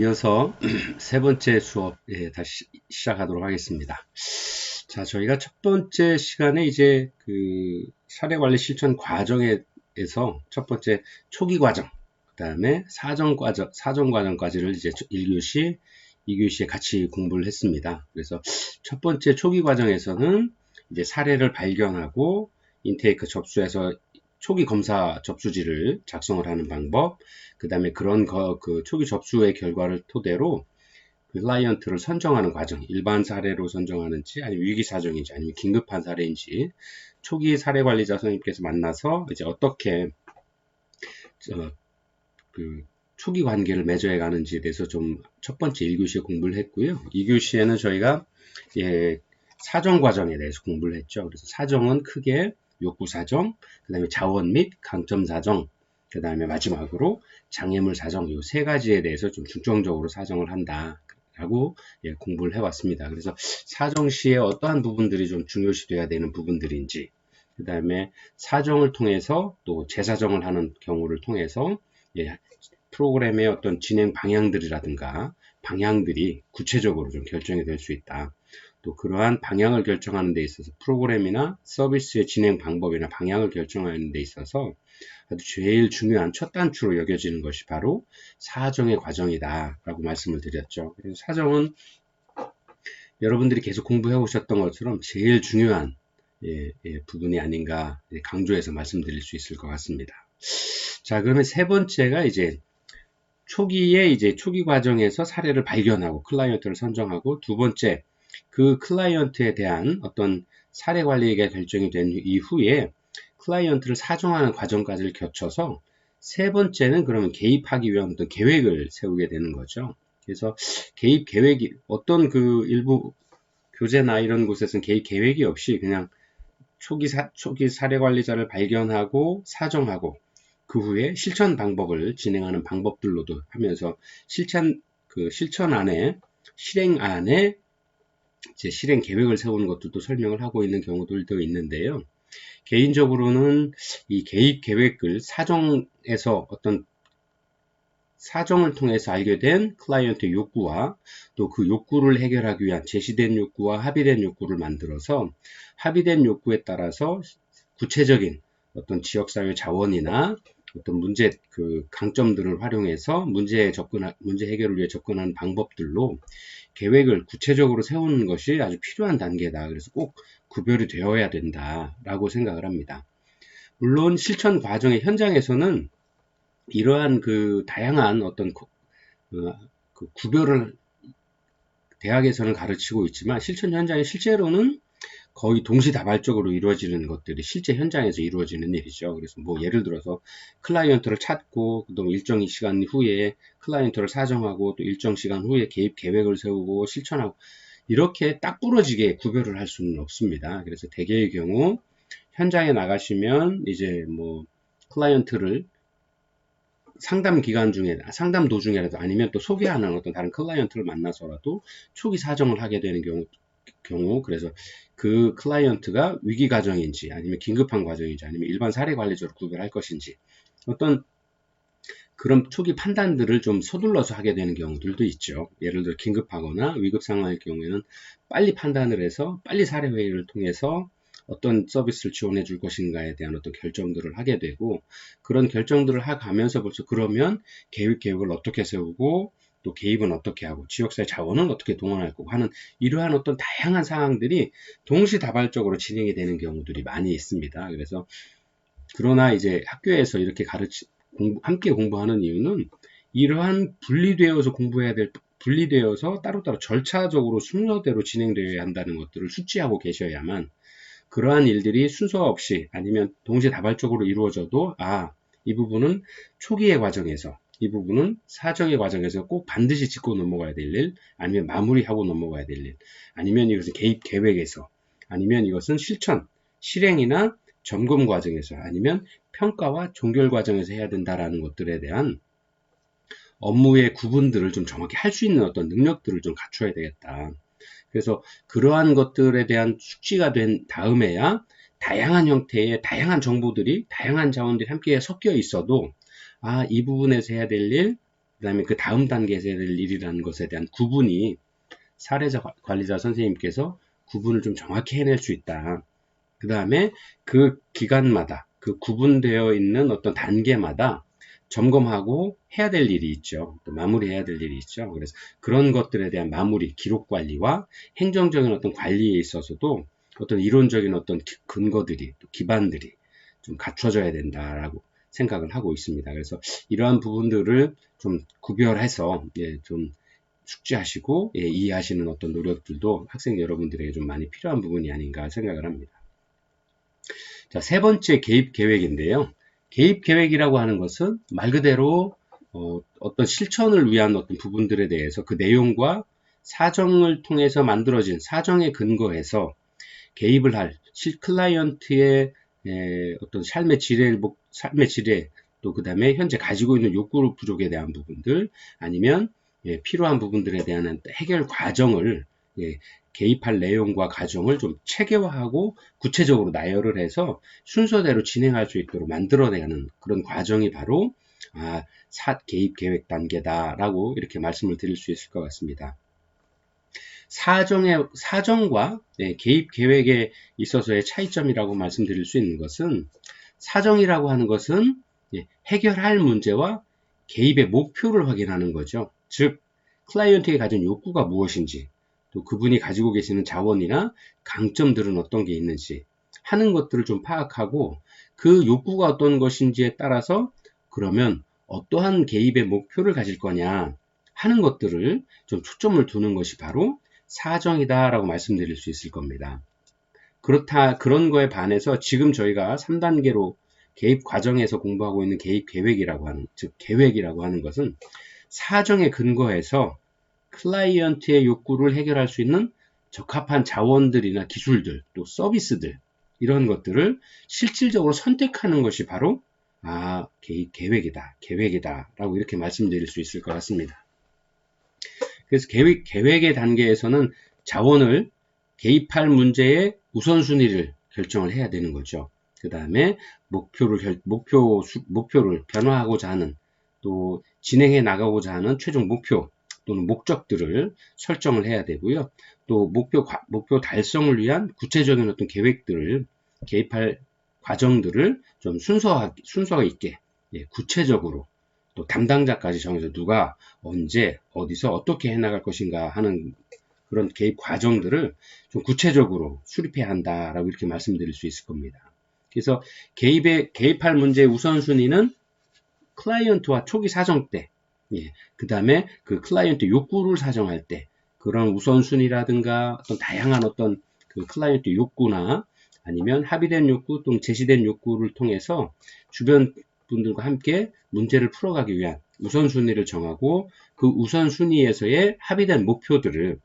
이어서 세 번째 수업 다시 시작하도록 하겠습니다. 자, 저희가 첫 번째 시간에 이제 그 사례관리 실천 과정에서 첫 번째 초기 과정, 그 다음에 사전 과정까지를 이제 1교시, 2교시에 같이 공부를 했습니다. 그래서 첫 번째 초기 과정에서는 이제 사례를 발견하고 인테이크 접수해서 초기 검사 접수지를 작성을 하는 방법, 그 다음에 그런 그 초기 접수의 결과를 토대로 클라이언트를 선정하는 과정, 일반 사례로 선정하는지, 아니면 위기 사정인지, 아니면 긴급한 사례인지, 초기 사례 관리자 선생님께서 만나서 이제 어떻게 그 초기 관계를 맺어야 가는지에 대해서 좀 첫 번째 1교시에 공부를 했고요. 2교시에는 저희가 사정 과정에 대해서 공부를 했죠. 그래서 사정은 크게 욕구 사정, 그 다음에 자원 및 강점 사정, 그 다음에 마지막으로 장애물 사정, 이 세 가지에 대해서 좀 중점적으로 사정을 한다. 라고 공부를 해왔습니다. 그래서 사정 시에 어떠한 부분들이 좀 중요시 돼야 되는 부분들인지, 그 다음에 사정을 통해서 또 재사정을 하는 경우를 통해서 프로그램의 어떤 진행 방향들이라든가 방향들이 구체적으로 좀 결정이 될 수 있다. 또 그러한 방향을 결정하는 데 있어서 프로그램이나 서비스의 진행 방법이나 방향을 결정하는 데 있어서 아주 제일 중요한 첫 단추로 여겨지는 것이 바로 사정의 과정이다 라고 말씀을 드렸죠. 그래서 사정은 여러분들이 계속 공부해 오셨던 것처럼 제일 중요한 부분이 아닌가 강조해서 말씀드릴 수 있을 것 같습니다. 자, 그러면 세 번째가 이제 초기에 이제 초기 과정에서 사례를 발견하고 클라이언트를 선정하고, 두 번째 그 클라이언트에 대한 어떤 사례 관리가 결정이 된 이후에 클라이언트를 사정하는 과정까지를 거쳐서 세 번째는 그러면 개입하기 위한 어떤 계획을 세우게 되는 거죠. 그래서 개입 계획이 어떤 그 일부 교재나 이런 곳에서는 개입 계획이 없이 그냥 초기 사례 관리자를 발견하고 사정하고 그 후에 실천 방법을 진행하는 방법들로도 하면서 실천 안에 실행 안에 이제 실행 계획을 세우는 것들도 설명을 하고 있는 경우들도 있는데요. 개인적으로는 이 개입 계획을 사정에서 어떤 사정을 통해서 알게 된 클라이언트의 욕구와 또 그 욕구를 해결하기 위한 제시된 욕구와 합의된 욕구를 만들어서 합의된 욕구에 따라서 구체적인 어떤 지역사회 자원이나 어떤 문제 그 강점들을 활용해서 문제 해결을 위해 접근하는 방법들로 계획을 구체적으로 세우는 것이 아주 필요한 단계다. 그래서 꼭 구별이 되어야 된다라고 생각을 합니다. 물론 실천 과정의 현장에서는 이러한 그 다양한 어떤 그 구별을 대학에서는 가르치고 있지만 실천 현장에 실제로는 거의 동시다발적으로 이루어지는 것들이 실제 현장에서 이루어지는 일이죠. 그래서 뭐 예를 들어서 클라이언트를 찾고 또 일정 시간 후에 클라이언트를 사정하고 또 일정 시간 후에 개입 계획을 세우고 실천하고 이렇게 딱 부러지게 구별을 할 수는 없습니다. 그래서 대개의 경우 현장에 나가시면 이제 뭐 클라이언트를 상담 기간 중에, 상담 도중이라도 아니면 또 소개하는 어떤 다른 클라이언트를 만나서라도 초기 사정을 하게 되는 경우, 그래서 그 클라이언트가 위기 과정인지 아니면 긴급한 과정인지 아니면 일반 사례 관리자로 구별할 것인지 어떤 그런 초기 판단들을 좀 서둘러서 하게 되는 경우들도 있죠. 예를 들어 긴급하거나 위급 상황일 경우에는 빨리 판단을 해서 빨리 사례 회의를 통해서 어떤 서비스를 지원해 줄 것인가에 대한 어떤 결정들을 하게 되고, 그런 결정들을 하가면서 벌써 그러면 계획을 어떻게 세우고 또 개입은 어떻게 하고 지역사회 자원은 어떻게 동원할 거고 하는 이러한 어떤 다양한 상황들이 동시다발적으로 진행이 되는 경우들이 많이 있습니다. 그래서 그러나 이제 학교에서 이렇게 함께 공부하는 이유는 이러한 분리되어서 따로따로 절차적으로 순서대로 진행되어야 한다는 것들을 숙지하고 계셔야만 그러한 일들이 순서 없이 아니면 동시다발적으로 이루어져도 이 부분은 초기의 과정에서, 이 부분은 사정의 과정에서 꼭 반드시 짚고 넘어가야 될 일, 아니면 마무리하고 넘어가야 될 일, 아니면 이것은 개입 계획에서, 아니면 이것은 실행이나 점검 과정에서, 아니면 평가와 종결 과정에서 해야 된다라는 것들에 대한 업무의 구분들을 좀 정확히 할 수 있는 어떤 능력들을 좀 갖춰야 되겠다. 그래서 그러한 것들에 대한 숙지가 된 다음에야 다양한 형태의 다양한 정보들이, 다양한 자원들이 함께 섞여 있어도 이 부분에서 해야 될 일, 그 다음에 그 다음 단계에서 해야 될 일이라는 것에 대한 구분이 사례자 관리자 선생님께서 구분을 좀 정확히 해낼 수 있다. 그 다음에 그 기간마다 그 구분되어 있는 어떤 단계마다 점검하고 해야 될 일이 있죠. 또 마무리해야 될 일이 있죠. 그래서 그런 것들에 대한 마무리, 기록 관리와 행정적인 어떤 관리에 있어서도 어떤 이론적인 어떤 근거들이, 또 기반들이 좀 갖춰져야 된다라고 생각을 하고 있습니다. 그래서 이러한 부분들을 좀 구별해서 좀 숙지하시고 이해하시는 어떤 노력들도 학생 여러분들에게 좀 많이 필요한 부분이 아닌가 생각을 합니다. 자, 세 번째 개입 계획인데요. 개입 계획이라고 하는 것은 말 그대로 어떤 실천을 위한 어떤 부분들에 대해서 그 내용과 사정을 통해서 만들어진 사정에 근거해서 개입을 할 클라이언트의 어떤 삶의 질에 또 그 다음에 현재 가지고 있는 욕구 부족에 대한 부분들 아니면 필요한 부분들에 대한 해결 과정을 개입할 내용과 과정을 좀 체계화하고 구체적으로 나열을 해서 순서대로 진행할 수 있도록 만들어내는 그런 과정이 바로 개입 계획 단계다라고 이렇게 말씀을 드릴 수 있을 것 같습니다. 사정과 개입 계획에 있어서의 차이점이라고 말씀드릴 수 있는 것은 사정이라고 하는 것은 해결할 문제와 개입의 목표를 확인하는 거죠. 즉, 클라이언트에 가진 욕구가 무엇인지, 또 그분이 가지고 계시는 자원이나 강점들은 어떤 게 있는지 하는 것들을 좀 파악하고 그 욕구가 어떤 것인지에 따라서 그러면 어떠한 개입의 목표를 가질 거냐 하는 것들을 좀 초점을 두는 것이 바로 사정이다라고 말씀드릴 수 있을 겁니다. 그런 거에 반해서 지금 저희가 3단계로 개입 과정에서 공부하고 있는 개입 계획이라고 하는, 즉 계획이라고 하는 것은 사정에 근거해서 클라이언트의 욕구를 해결할 수 있는 적합한 자원들이나 기술들, 또 서비스들 이런 것들을 실질적으로 선택하는 것이 바로 개입 계획이다 라고 이렇게 말씀드릴 수 있을 것 같습니다. 그래서 계획의 단계에서는 자원을 개입할 문제의 우선순위를 결정을 해야 되는 거죠. 그 다음에 목표를 변화하고자 하는 또 진행해 나가고자 하는 최종 목표 또는 목적들을 설정을 해야 되고요. 또 목표 달성을 위한 구체적인 어떤 계획들을 개입할 과정들을 좀 순서 있게 구체적으로 또 담당자까지 정해서 누가 언제 어디서 어떻게 해나갈 것인가 하는 그런 개입 과정들을 좀 구체적으로 수립해야 한다라고 이렇게 말씀드릴 수 있을 겁니다. 그래서 개입할 문제의 우선순위는 클라이언트와 초기 사정 때, 그 다음에 그 클라이언트 욕구를 사정할 때 그런 우선순위라든가 어떤 다양한 어떤 그 클라이언트 욕구나 아니면 합의된 욕구 또는 제시된 욕구를 통해서 주변 분들과 함께 문제를 풀어가기 위한 우선순위를 정하고 그 우선순위에서의 합의된 목표들을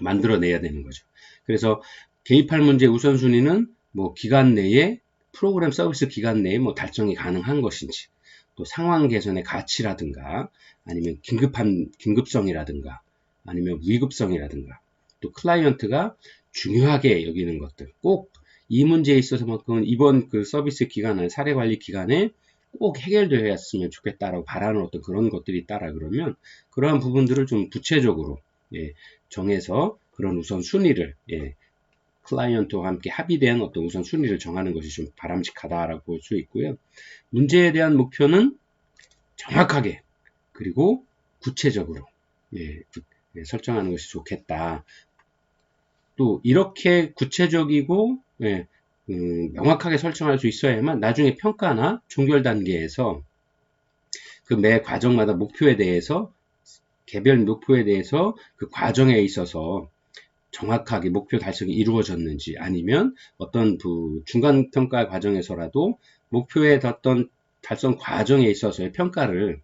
만들어내야 되는 거죠. 그래서 개입할 문제 우선순위는 기간 내에 프로그램 서비스 기간 내에 달성이 가능한 것인지 또 상황 개선의 가치라든가 아니면 긴급성이라든가 아니면 위급성이라든가 또 클라이언트가 중요하게 여기는 것들 꼭 이 문제에 있어서만큼은 이번 그 서비스 기간 사례 관리 기간에 꼭 해결되었으면 좋겠다라고 바라는 어떤 그런 것들이 있다라 그러면 그러한 부분들을 좀 구체적으로 정해서 그런 우선순위를 클라이언트와 함께 합의된 어떤 우선순위를 정하는 것이 좀 바람직하다라고 볼 수 있고요. 문제에 대한 목표는 정확하게 그리고 구체적으로 설정하는 것이 좋겠다. 또 이렇게 구체적이고 명확하게 설정할 수 있어야만 나중에 평가나 종결 단계에서 그 매 과정마다 목표에 대해서 개별 목표에 대해서 그 과정에 있어서 정확하게 목표 달성이 이루어졌는지 아니면 어떤 그 중간 평가 과정에서라도 목표의 어떤 달성 과정에 있어서의 평가를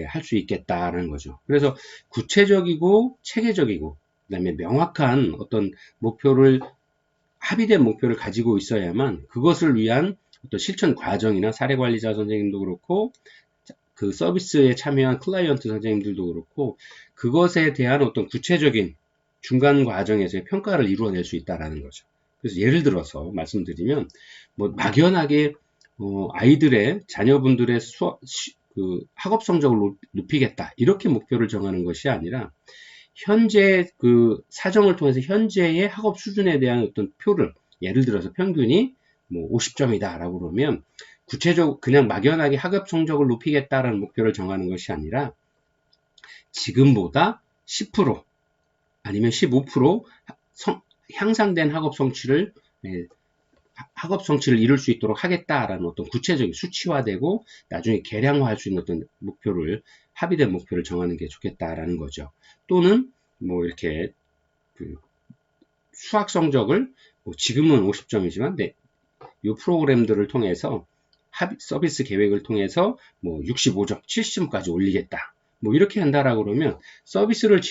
할 수 있겠다라는 거죠. 그래서 구체적이고 체계적이고 그다음에 명확한 어떤 합의된 목표를 가지고 있어야만 그것을 위한 어떤 실천 과정이나 사례 관리자 선생님도 그렇고 그 서비스에 참여한 클라이언트 선생님들도 그렇고 그것에 대한 어떤 구체적인 중간 과정에서의 평가를 이루어낼 수 있다라는 거죠. 그래서 예를 들어서 말씀드리면 막연하게 아이들의 자녀분들의 그 학업 성적을 높이겠다 이렇게 목표를 정하는 것이 아니라 현재 그 사정을 통해서 현재의 학업 수준에 대한 어떤 표를 예를 들어서 평균이 뭐 50점이다 라고 그러면 구체적으로 그냥 막연하게 학업 성적을 높이겠다라는 목표를 정하는 것이 아니라 지금보다 10% 아니면 15% 향상된 학업 성취를 이룰 수 있도록 하겠다라는 어떤 구체적인 수치화되고 나중에 계량화할 수 있는 어떤 목표를 합의된 목표를 정하는 게 좋겠다라는 거죠. 또는 뭐 이렇게 그 수학 성적을 뭐 지금은 50점이지만 이 프로그램들을 통해서 서비스 계획을 통해서 뭐 65점, 70점까지 올리겠다. 뭐 이렇게 한다라고 그러면 서비스를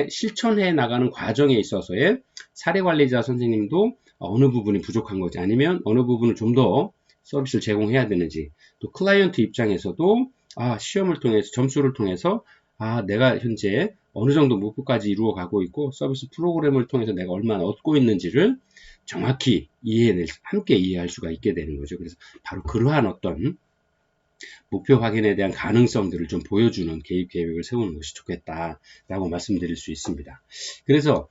실천해 나가는 과정에 있어서의 사례 관리자 선생님도 어느 부분이 부족한 거지 아니면 어느 부분을 좀 더 서비스를 제공해야 되는지 또 클라이언트 입장에서도 시험을 통해서 점수를 통해서 내가 현재 어느 정도 목표까지 이루어 가고 있고 서비스 프로그램을 통해서 내가 얼마나 얻고 있는지를 정확히 함께 이해할 수가 있게 되는 거죠. 그래서 바로 그러한 어떤 목표 확인에 대한 가능성들을 좀 보여주는 개입 계획을 세우는 것이 좋겠다라고 말씀드릴 수 있습니다. 그래서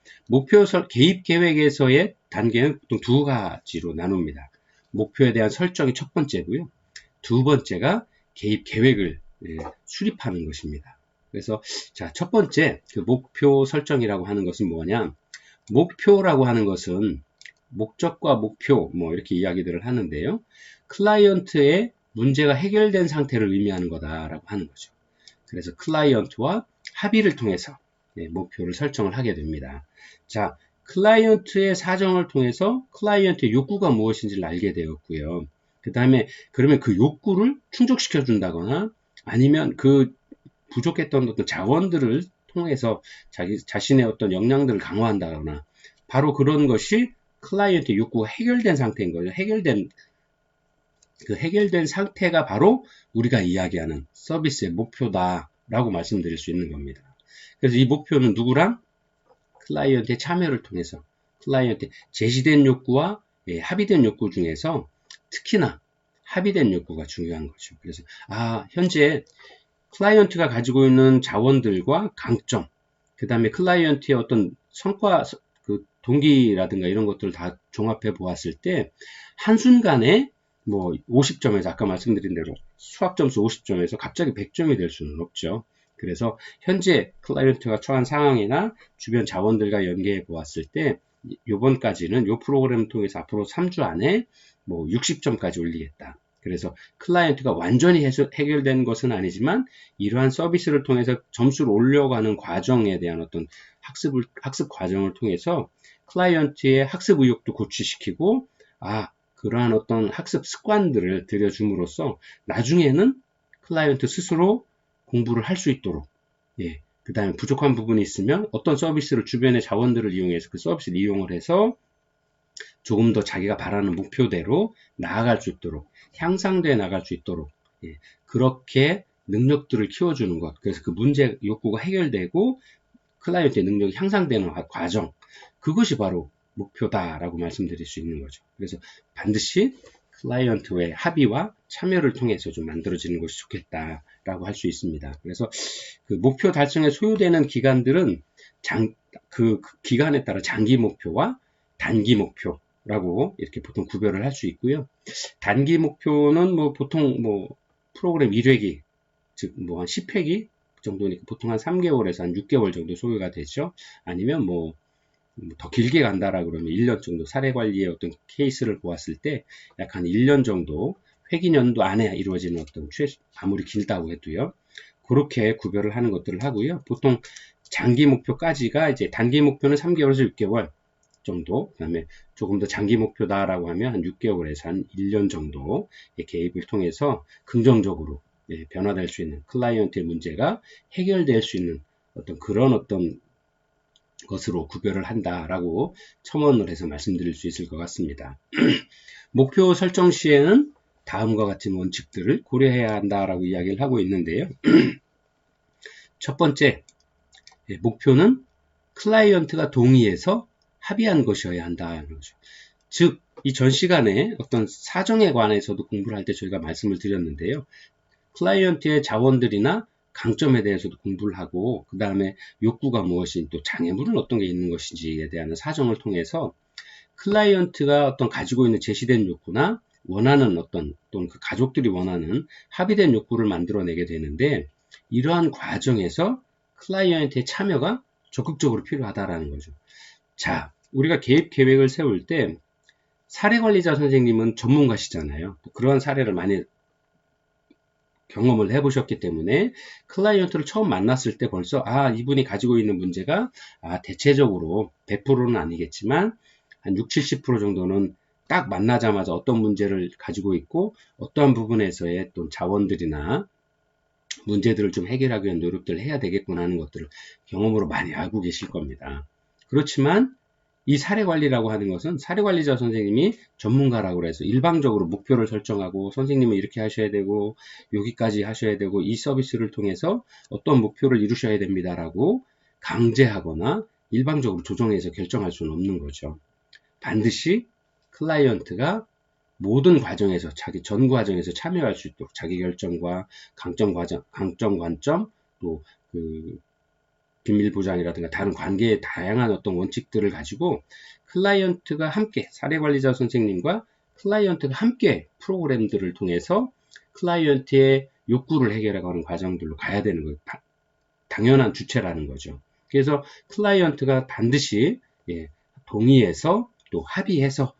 개입 계획에서의 단계는 보통 두 가지로 나눕니다. 목표에 대한 설정이 첫 번째고요. 두 번째가 개입 계획을 수립하는 것입니다. 그래서 자, 첫 번째 그 목표 설정이라고 하는 것은 뭐냐? 목표라고 하는 것은 목적과 목표 뭐 이렇게 이야기들을 하는데요. 클라이언트의 문제가 해결된 상태를 의미하는 거다라고 하는 거죠. 그래서 클라이언트와 합의를 통해서 목표를 설정을 하게 됩니다. 자, 클라이언트의 사정을 통해서 클라이언트의 욕구가 무엇인지를 알게 되었고요. 그 다음에 그러면 그 욕구를 충족시켜 준다거나 아니면 그 부족했던 어떤 자원들을 통해서 자신의 어떤 역량들을 강화한다거나 바로 그런 것이 클라이언트의 욕구가 해결된 상태인 거죠. 해결된 상태가 바로 우리가 이야기하는 서비스의 목표다라고 말씀드릴 수 있는 겁니다. 그래서 이 목표는 누구랑? 클라이언트의 참여를 통해서 클라이언트의 제시된 욕구와 합의된 욕구 중에서 특히나 합의된 욕구가 중요한 거죠. 그래서 현재 클라이언트가 가지고 있는 자원들과 강점, 그 다음에 클라이언트의 어떤 성과, 그 동기라든가 이런 것들을 다 종합해 보았을 때 한순간에 뭐 50점에서 아까 말씀드린 대로 수학 점수 50점에서 갑자기 100점이 될 수는 없죠. 그래서 현재 클라이언트가 처한 상황이나 주변 자원들과 연계해 보았을 때 요번까지는 요 프로그램을 통해서 앞으로 3주 안에 뭐 60점까지 올리겠다. 그래서 클라이언트가 완전히 해결된 것은 아니지만 이러한 서비스를 통해서 점수를 올려가는 과정에 대한 어떤 학습 과정을 통해서 클라이언트의 학습 의욕도 고취시키고 그러한 어떤 학습 습관들을 들여줌으로써 나중에는 클라이언트 스스로 공부를 할 수 있도록 그 다음에 부족한 부분이 있으면 어떤 서비스를 주변의 자원들을 이용해서 그 서비스를 이용을 해서 조금 더 자기가 바라는 목표대로 나아갈 수 있도록 향상돼 나갈 수 있도록 그렇게 능력들을 키워주는 것. 그래서 그 문제 욕구가 해결되고 클라이언트의 능력이 향상되는 과정. 그것이 바로 목표다라고 말씀드릴 수 있는 거죠. 그래서 반드시 클라이언트의 합의와 참여를 통해서 좀 만들어지는 것이 좋겠다라고 할 수 있습니다. 그래서 그 목표 달성에 소요되는 기간들은 그 기간에 따라 장기 목표와 단기 목표라고 이렇게 보통 구별을 할 수 있고요. 단기 목표는 뭐 보통 뭐 프로그램 1회기, 즉 뭐 한 10회기 정도니까 보통 한 3개월에서 한 6개월 정도 소요가 되죠. 아니면 뭐 더 길게 간다라 그러면 1년 정도 사례 관리의 어떤 케이스를 보았을 때 약 한 1년 정도 회기년도 안에 이루어지는 어떤 아무리 길다고 해도요. 그렇게 구별을 하는 것들을 하고요. 보통 장기 목표까지가 이제 단기 목표는 3개월에서 6개월 정도, 그 다음에 조금 더 장기 목표다라고 하면 한 6개월에서 한 1년 정도 개입을 통해서 긍정적으로 변화될 수 있는 클라이언트의 문제가 해결될 수 있는 그런 어떤 것으로 구별을 한다라고 첨언을 해서 말씀드릴 수 있을 것 같습니다. 목표 설정 시에는 다음과 같은 원칙들을 고려해야 한다라고 이야기를 하고 있는데요. 첫 번째, 목표는 클라이언트가 동의해서 합의한 것이어야 한다는 거죠. 즉, 이 전 시간에 어떤 사정에 관해서도 공부를 할 때 저희가 말씀을 드렸는데요. 클라이언트의 자원들이나 강점에 대해서도 공부를 하고, 그 다음에 욕구가 무엇인, 또 장애물은 어떤 게 있는 것인지에 대한 사정을 통해서 클라이언트가 어떤 가지고 있는 제시된 욕구나 원하는 어떤 또는 그 가족들이 원하는 합의된 욕구를 만들어내게 되는데, 이러한 과정에서 클라이언트의 참여가 적극적으로 필요하다라는 거죠. 자, 우리가 개입 계획을 세울 때 사례관리자 선생님은 전문가시잖아요. 그러한 사례를 많이 경험을 해보셨기 때문에 클라이언트를 처음 만났을 때 벌써 이분이 가지고 있는 문제가 대체적으로 100%는 아니겠지만 한 60, 70% 정도는 딱 만나자마자 어떤 문제를 가지고 있고 어떠한 부분에서의 또 자원들이나 문제들을 좀 해결하기 위한 노력들을 해야 되겠구나 하는 것들을 경험으로 많이 알고 계실 겁니다. 그렇지만 이 사례관리라고 하는 것은 사례관리자 선생님이 전문가라고 해서 일방적으로 목표를 설정하고 선생님은 이렇게 하셔야 되고 여기까지 하셔야 되고 이 서비스를 통해서 어떤 목표를 이루셔야 됩니다라고 강제하거나 일방적으로 조정해서 결정할 수는 없는 거죠. 반드시 클라이언트가 모든 과정에서 전 과정에서 참여할 수 있도록 자기 결정과 강점 관점 또 그 비밀 보장이라든가 다른 관계의 다양한 어떤 원칙들을 가지고 클라이언트가 함께 사례관리자 선생님과 클라이언트가 함께 프로그램들을 통해서 클라이언트의 욕구를 해결해가는 과정들로 가야 되는 거예요. 당연한 주체라는 거죠. 그래서 클라이언트가 반드시 동의해서 또 합의해서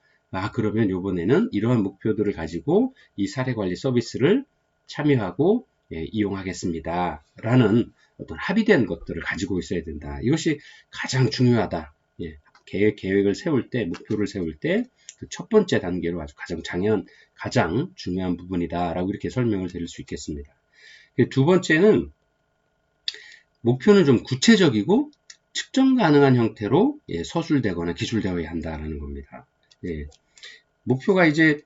그러면 이번에는 이러한 목표들을 가지고 이 사례관리 서비스를 참여하고 이용하겠습니다. 라는 어떤 합의된 것들을 가지고 있어야 된다. 이것이 가장 중요하다. 계획을 세울 때, 목표를 세울 때 그 첫 번째 단계로 아주 가장 중요한 부분이다라고 이렇게 설명을 드릴 수 있겠습니다. 두 번째는 목표는 좀 구체적이고 측정 가능한 형태로 서술되거나 기술되어야 한다라는 겁니다. 목표가 이제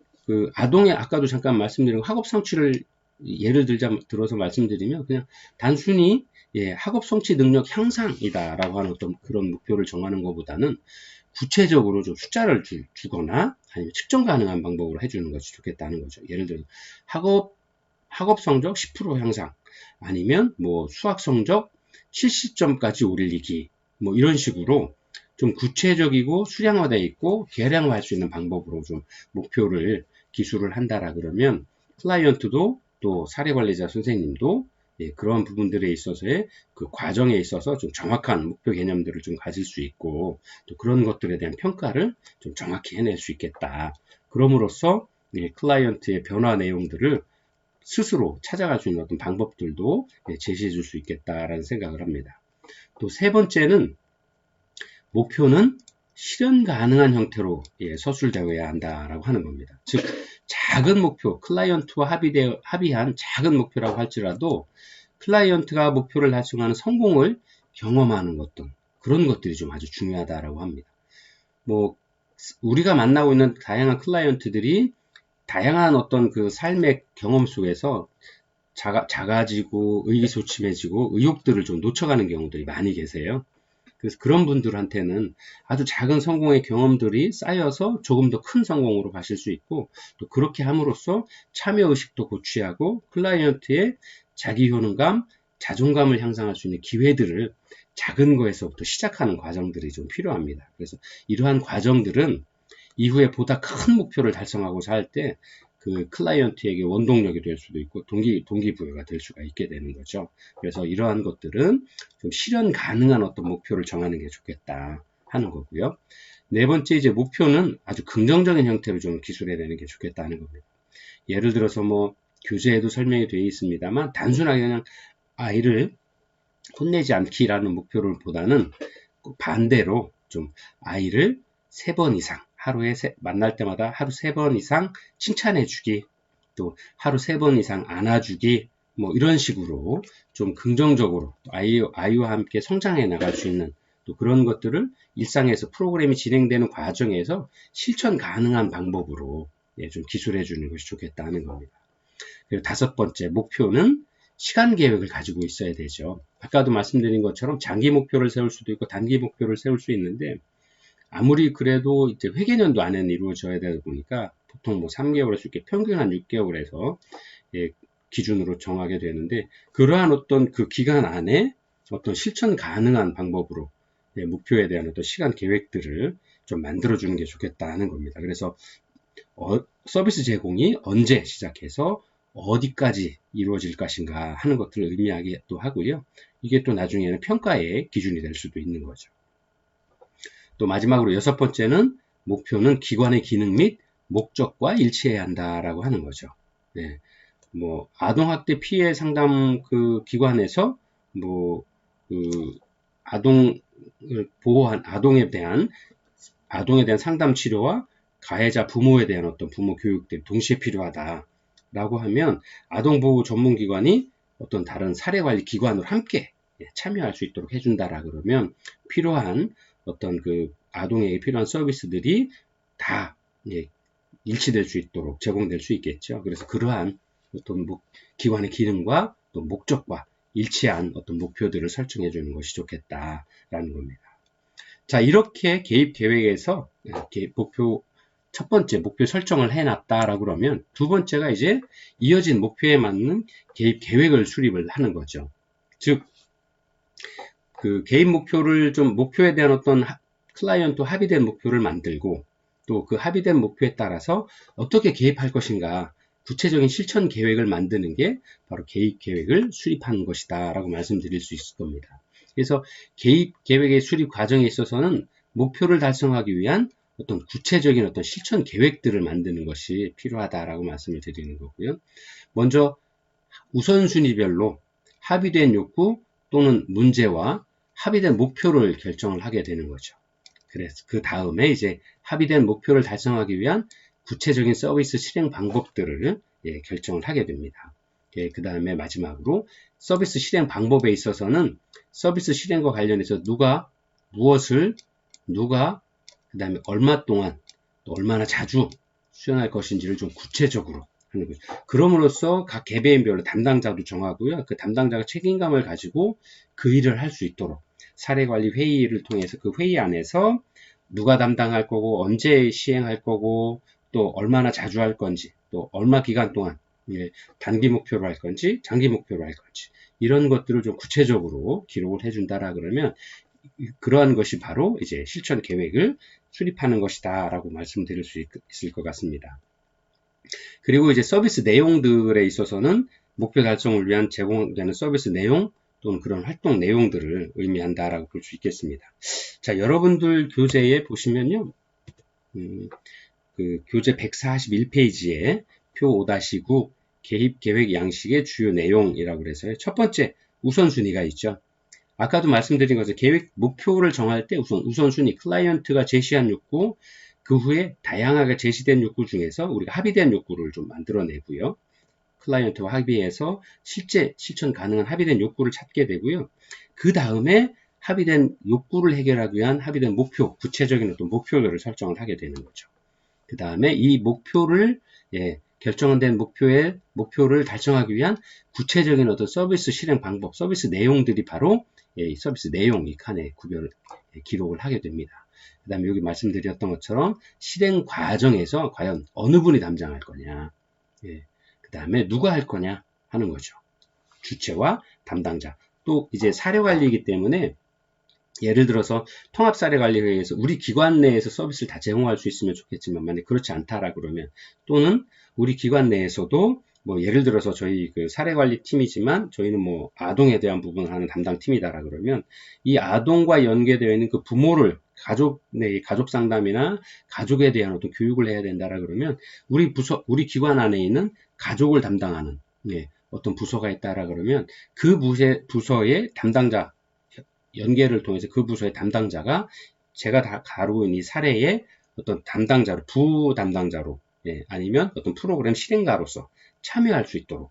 아동의 아까도 잠깐 말씀드린 학업 성취를 예를 들어서 말씀드리면 그냥 단순히 학업 성취 능력 향상이다라고 하는 어떤 그런 목표를 정하는 것보다는 구체적으로 좀 숫자를 주거나 아니면 측정 가능한 방법으로 해주는 것이 좋겠다는 거죠. 예를 들어 학업 성적 10% 향상 아니면 뭐 수학 성적 70점까지 올리기 뭐 이런 식으로 좀 구체적이고 수량화되어 있고 계량화할 수 있는 방법으로 좀 목표를 기술을 한다라 그러면 클라이언트도 또 사례관리자 선생님도 그런 부분들에 있어서의 그 과정에 있어서 좀 정확한 목표 개념들을 좀 가질 수 있고 또 그런 것들에 대한 평가를 좀 정확히 해낼 수 있겠다. 그럼으로써 클라이언트의 변화 내용들을 스스로 찾아갈 수 있는 어떤 방법들도 제시해 줄 수 있겠다라는 생각을 합니다. 또 세 번째는 목표는 실현 가능한 형태로 서술되어야 한다라고 하는 겁니다. 즉 작은 목표, 클라이언트와 합의한 작은 목표라고 할지라도 클라이언트가 목표를 달성하는 성공을 경험하는 것들 그런 것들이 좀 아주 중요하다라고 합니다. 뭐 우리가 만나고 있는 다양한 클라이언트들이 다양한 어떤 그 삶의 경험 속에서 작아지고 의기소침해지고 의욕들을 좀 놓쳐가는 경우들이 많이 계세요. 그래서 그런 분들한테는 아주 작은 성공의 경험들이 쌓여서 조금 더 큰 성공으로 가실 수 있고 또 그렇게 함으로써 참여의식도 고취하고 클라이언트의 자기 효능감, 자존감을 향상할 수 있는 기회들을 작은 거에서부터 시작하는 과정들이 좀 필요합니다. 그래서 이러한 과정들은 이후에 보다 큰 목표를 달성하고자 할 때 그 클라이언트에게 원동력이 될 수도 있고 동기부여가 될 수가 있게 되는 거죠. 그래서 이러한 것들은 좀 실현 가능한 어떤 목표를 정하는 게 좋겠다 하는 거고요. 네 번째 이제 목표는 아주 긍정적인 형태로 좀 기술해내는 게 좋겠다는 겁니다. 예를 들어서 뭐 교재에도 설명이 되어 있습니다만 단순하게 그냥 아이를 혼내지 않기라는 목표를 보다는 반대로 좀 아이를 3번 이상 하루에 만날 때마다 하루 3번 이상 칭찬해 주기 또 하루 3번 이상 안아주기 뭐 이런 식으로 좀 긍정적으로 아이와 함께 성장해 나갈 수 있는 또 그런 것들을 일상에서 프로그램이 진행되는 과정에서 실천 가능한 방법으로 좀 기술해 주는 것이 좋겠다는 겁니다. 그리고 5번째 목표는 시간 계획을 가지고 있어야 되죠. 아까도 말씀드린 것처럼 장기 목표를 세울 수도 있고 단기 목표를 세울 수 있는데 아무리 그래도 이제 회계년도 안에는 이루어져야 되다 보니까 보통 뭐 3개월에서 이렇게 평균 한 6개월에서 기준으로 정하게 되는데, 그러한 어떤 그 기간 안에 어떤 실천 가능한 방법으로 목표에 대한 어떤 시간 계획들을 좀 만들어주는 게 좋겠다는 겁니다. 그래서 서비스 제공이 언제 시작해서 어디까지 이루어질 것인가 하는 것들을 의미하기도 하고요. 이게 또 나중에는 평가의 기준이 될 수도 있는 거죠. 또 마지막으로 6번째는 목표는 기관의 기능 및 목적과 일치해야 한다라고 하는 거죠. 네. 뭐 아동학대 피해 상담 그 기관에서 뭐 그 아동을 보호한 아동에 대한 상담 치료와 가해자 부모에 대한 어떤 부모 교육들이 동시에 필요하다라고 하면 아동보호 전문기관이 어떤 다른 사례관리 기관으로 함께 참여할 수 있도록 해준다라 그러면 필요한 어떤 그 아동에게 필요한 서비스들이 다 일치될 수 있도록 제공될 수 있겠죠. 그래서 그러한 어떤 기관의 기능과 또 목적과 일치한 어떤 목표들을 설정해 주는 것이 좋겠다라는 겁니다. 자, 이렇게 개입 계획에서 첫 번째 목표 설정을 해놨다라고 그러면 두 번째가 이제 이어진 목표에 맞는 개입 계획을 수립을 하는 거죠. 즉, 그 개입 목표를 좀 목표에 대한 어떤 클라이언트와 합의된 목표를 만들고 또 그 합의된 목표에 따라서 어떻게 개입할 것인가 구체적인 실천 계획을 만드는 게 바로 개입 계획을 수립하는 것이다 라고 말씀드릴 수 있을 겁니다. 그래서 개입 계획의 수립 과정에 있어서는 목표를 달성하기 위한 어떤 구체적인 어떤 실천 계획들을 만드는 것이 필요하다라고 말씀을 드리는 거고요. 먼저 우선순위별로 합의된 욕구 또는 문제와 합의된 목표를 결정을 하게 되는 거죠. 그래서 그 다음에 이제 합의된 목표를 달성하기 위한 구체적인 서비스 실행 방법들을 결정을 하게 됩니다. 그 다음에 마지막으로 서비스 실행 방법에 있어서는 서비스 실행과 관련해서 누가 무엇을 그 다음에 얼마 동안 또 얼마나 자주 수행할 것인지를 좀 구체적으로 하는 거죠. 그럼으로써 각 개개인별로 담당자도 정하고요. 그 담당자가 책임감을 가지고 그 일을 할 수 있도록 사례관리 회의를 통해서 그 회의 안에서 누가 담당할 거고 언제 시행할 거고 또 얼마나 자주 할 건지 또 얼마 기간 동안 단기 목표로 할 건지 장기 목표로 할 건지 이런 것들을 좀 구체적으로 기록을 해준다라 그러면 그러한 것이 바로 이제 실천 계획을 수립하는 것이다 라고 말씀드릴 수 있을 것 같습니다. 그리고 이제 서비스 내용들에 있어서는 목표 달성을 위한 제공되는 서비스 내용 또는 그런 활동 내용들을 의미한다라고 볼 수 있겠습니다. 자, 여러분들 교재에 보시면요. 그 교재 141페이지에 표 5-9 개입 계획 양식의 주요 내용이라고 그래서요. 첫 번째 우선순위가 있죠. 아까도 말씀드린 것처럼 계획 목표를 정할 때 우선순위 클라이언트가 제시한 욕구 그 후에 다양하게 제시된 욕구 중에서 우리가 합의된 욕구를 좀 만들어내고요. 클라이언트와 합의해서 실제 실천 가능한 합의된 욕구를 찾게 되고요. 그 다음에 합의된 욕구를 해결하기 위한 합의된 목표, 구체적인 어떤 목표를 설정을 하게 되는 거죠. 그 다음에 이 목표를 결정된 목표를 달성하기 위한 구체적인 어떤 서비스 실행 방법, 서비스 내용들이 바로 서비스 내용 이 칸에 기록을 하게 됩니다. 그 다음에 여기 말씀드렸던 것처럼 실행 과정에서 과연 어느 분이 담당할 거냐, 그 다음에 누가 할 거냐 하는 거죠. 주체와 담당자. 또 이제 사례관리이기 때문에 예를 들어서 통합사례관리회의에서 우리 기관 내에서 서비스를 다 제공할 수 있으면 좋겠지만 만약 그렇지 않다라 그러면 또는 우리 기관 내에서도 뭐 예를 들어서 저희 그 사례관리 팀이지만 저희는 뭐 아동에 대한 부분을 하는 담당 팀이다라 그러면 이 아동과 연계되어 있는 그 부모를 가족 상담이나 가족에 대한 어떤 교육을 해야 된다라 그러면 우리 기관 안에 있는 가족을 담당하는 어떤 부서가 있다라 그러면 그 부서의 담당자 연계를 통해서 그 부서의 담당자가 제가 다 다루고 있는 이 사례의 어떤 담당자로 부담당자로 아니면 어떤 프로그램 실행가로서 참여할 수 있도록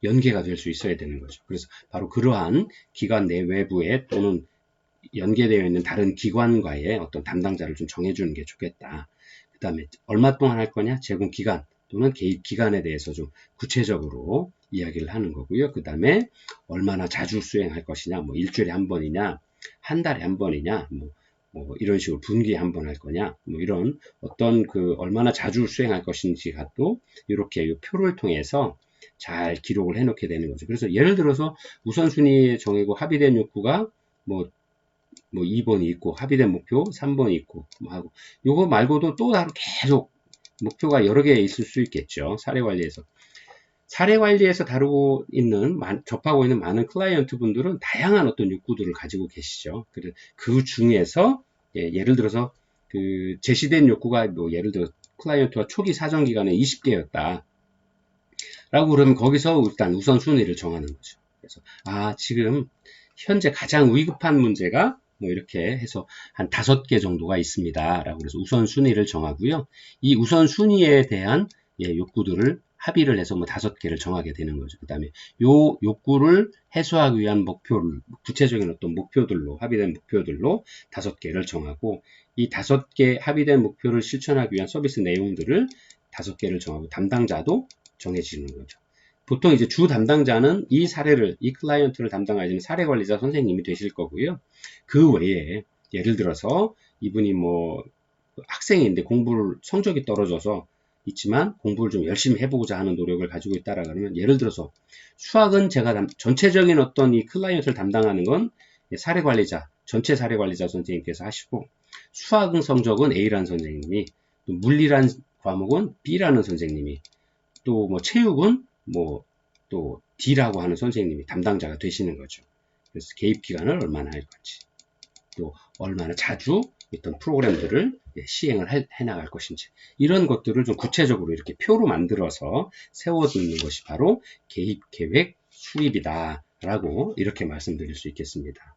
연계가 될 수 있어야 되는 거죠. 그래서 바로 그러한 기관 내 외부에 또는 연계되어 있는 다른 기관과의 어떤 담당자를 좀 정해주는 게 좋겠다. 그 다음에 얼마 동안 할 거냐? 제공 기간 또는 개입 기간에 대해서 좀 구체적으로 이야기를 하는 거고요. 그 다음에 얼마나 자주 수행할 것이냐? 뭐 일주일에 한 번이냐? 한 달에 한 번이냐? 뭐 이런 식으로 분기에 한 번 할 거냐? 뭐 이런 어떤 그 얼마나 자주 수행할 것인지가 또 이렇게 이 표를 통해서 잘 기록을 해놓게 되는 거죠. 그래서 예를 들어서 우선순위 정하고 합의된 욕구가 뭐 2번이 있고 합의된 목표 3번이 있고 뭐 하고 요거 말고도 또 다른 계속 목표가 여러 개 있을 수 있겠죠. 사례 관리에서 다루고 있는 접하고 있는 많은 클라이언트 분들은 다양한 어떤 욕구들을 가지고 계시죠. 그 중에서 예를 들어서 그 제시된 욕구가 뭐 예를 들어 클라이언트가 초기 사정 기간에 20개였다. 라고 그러면 거기서 일단 우선순위를 정하는 거죠. 그래서 지금 현재 가장 위급한 문제가 뭐 이렇게 해서 한 5개 정도가 있습니다. 라고 그래서 우선순위를 정하고요. 이 우선순위에 대한 욕구들을 합의를 해서 뭐 5개를 정하게 되는 거죠. 그 다음에 요 욕구를 해소하기 위한 목표를, 구체적인 어떤 목표들로, 합의된 목표들로 5개를 정하고, 이 5개 합의된 목표를 실천하기 위한 서비스 내용들을 5개를 정하고, 담당자도 정해지는 거죠. 보통 이제 주 담당자는 이 클라이언트를 담당하시는 사례 관리자 선생님이 되실 거고요. 그 외에, 예를 들어서 이분이 뭐 학생인데 성적이 떨어져서 있지만 공부를 좀 열심히 해보고자 하는 노력을 가지고 있다라 그러면 예를 들어서 수학은 제가 전체적인 어떤 이 클라이언트를 담당하는 건 전체 사례 관리자 선생님께서 하시고 수학 성적은 A라는 선생님이 또 물리란 과목은 B라는 선생님이 또 뭐 체육은 뭐 또 D라고 하는 선생님이 담당자가 되시는 거죠. 그래서 개입 기간을 얼마나 할 건지 또 얼마나 자주 어떤 프로그램들을 시행을 해나갈 것인지 이런 것들을 좀 구체적으로 이렇게 표로 만들어서 세워두는 것이 바로 개입계획 수립이다 라고 이렇게 말씀드릴 수 있겠습니다.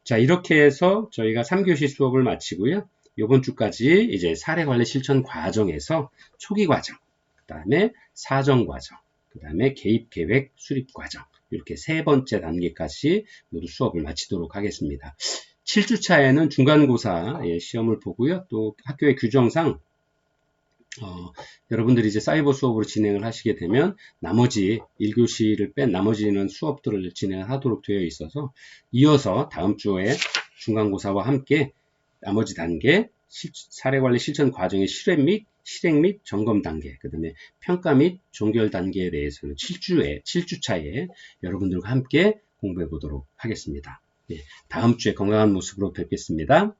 자, 이렇게 해서 저희가 3교시 수업을 마치고요. 이번 주까지 이제 사례관리 실천 과정에서 초기 과정, 그 다음에 사정 과정, 그 다음에 개입계획 수립 과정 이렇게 3번째 단계까지 모두 수업을 마치도록 하겠습니다. 7주차에는 중간고사 시험을 보고요. 또 학교의 규정상 여러분들이 이제 사이버 수업으로 진행을 하시게 되면 나머지 1교시를 뺀 나머지는 수업들을 진행하도록 되어 있어서 이어서 다음 주에 중간고사와 함께 나머지 단계 사례관리 실천 과정의 실행 및 점검 단계, 그 다음에 평가 및 종결 단계에 대해서는 7주차에 여러분들과 함께 공부해 보도록 하겠습니다. 다음 주에 건강한 모습으로 뵙겠습니다.